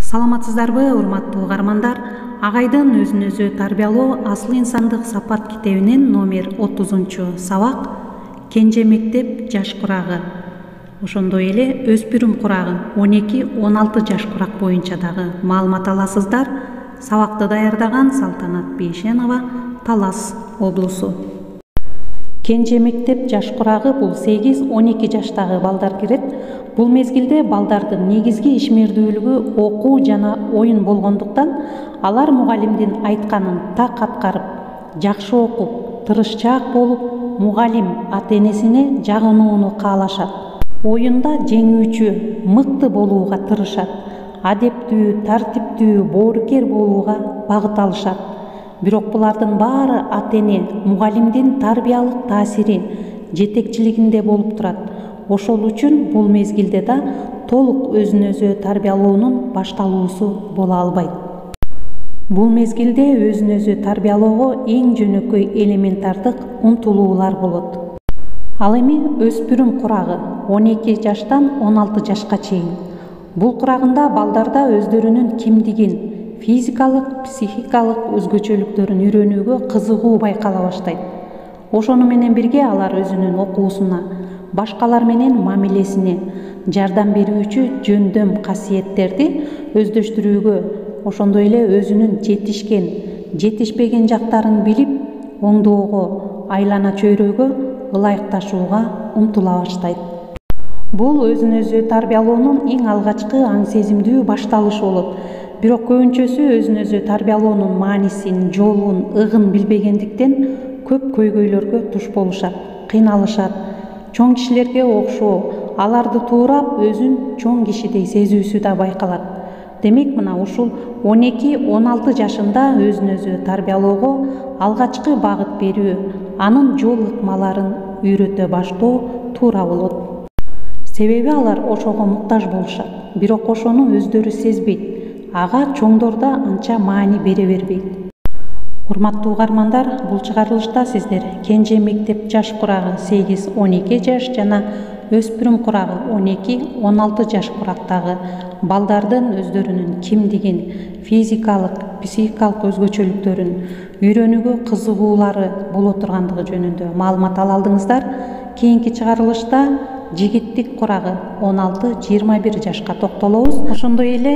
Саламатсыздарбы, урматтуу угармандар? Агайдын өзүн өзү тарбиялоо асыл инсандык сапат китебинин номер 30 сабак Кенже мектеп жаш курагы. Ошондой эле өспүрүм курагы 12-16 жаш курак боюнча дагы маалымат аласыздар. Сабакты даярдаган Салтанат Бейшенова, Талас облусу. Кенже мектеп жаш курагы бул 8-12 жаштагы балдар кирет. Бул мезгилде балдардын негизги ишмердүүлүгү окуу жана оюн болгондуктан алар мугалимдин айтканын так аткарып, жакшы окуп, тырышчаак болуп, мугалим ата-энесине жагынууну каалашат. Оюнда жеңүүчү, мыкты болууга тырышат. Адептүү, тартиптүү, боорукер болууга багыт алышат. Бирок булардын баары ата-эне, мугалимдин тарбиялык таасири, жетекчилигинде болуп турат. Ошол үчүн бул мезгилде да толук өзүн өзү тарбиялоонун башталуусу боло албайт. Бул мезгилде өзүн өзү тарбиялоого эң жөнөкөй элементардык умтулуулар болот. Ал эми өспүрүм курагы 12 жаштан 16 жашка чейин. Бул курагында балдарда өздөрүнүн кимдигин, физикалык, психикалык өзгөчөлүктөрүн үйрөнүүгө кызыгуу байкала баштайт. Ошону менен бирге алар өзүнүн окуусуна, башкалар менен мамилесине, жардам берүүчү жөндөм касиеттерди өздөштүрүүгө, ошондой эле өзүнүн жетишкен, жетишпеген жактарын билип, оңдоого, айлана чөйрөгө ылайыкташууга умтула баштайт. Бул өзүн өзү тарбиялоонун эң алгачкы аң сезимдүү башталышы болот. Бирок көбүнчөсү өзүн өзү тарбиялоонун маанисин, жолун, ыгын билбегендиктен көп көйгөйлөргө туш болушат, кыйналышат. Чоң кишилерге окшоо, аларды туурап өзүн чоң кишидей сезүүсү да байкалат. Демек, мына ушул 12-16 жашында өзүн өзү тарбиялоого алгачкы багыт берүү, анын жол ыкмаларын үйрөтө баштоо туура болот. Себеби алар ошого муктаж болушат, бирок ошону өздөрү сезбейт. Ага чоңдор да анча маани бере бербейт. Урматтуу угармандар, бул чыгарылышта сиздер Кенже мектеп жаш курагы 8-12 жаш жана өспүрүм курагы 12-16 жаш курактагы балдардын өздөрүнүн кимдигин, физикалык, психикалык өзгөчөлүктөрүн үйрөнүүгө кызыгуулары боло тургандыгы жөнүндө маалымат ала алдыңыздар. Кийинки чыгарылышта жигиттик курагы 16-21 жашка токтолобуз. Ошондой эле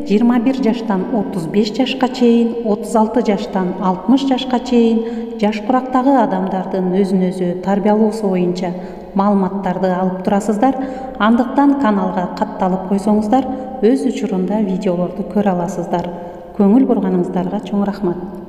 21 жаштан 35 жашка чейин, 36 жаштан 60 жашка чейин жаш курактагы адамдардын өзүн өзү тарбиялоосу боюнча маалыматтарды алып турасыздар. Андыктан каналга катталып койсоңуздар, өз учурунда видеолорду көрө аласыздар. Көңүл бурганыңыздарга чоң рахмат.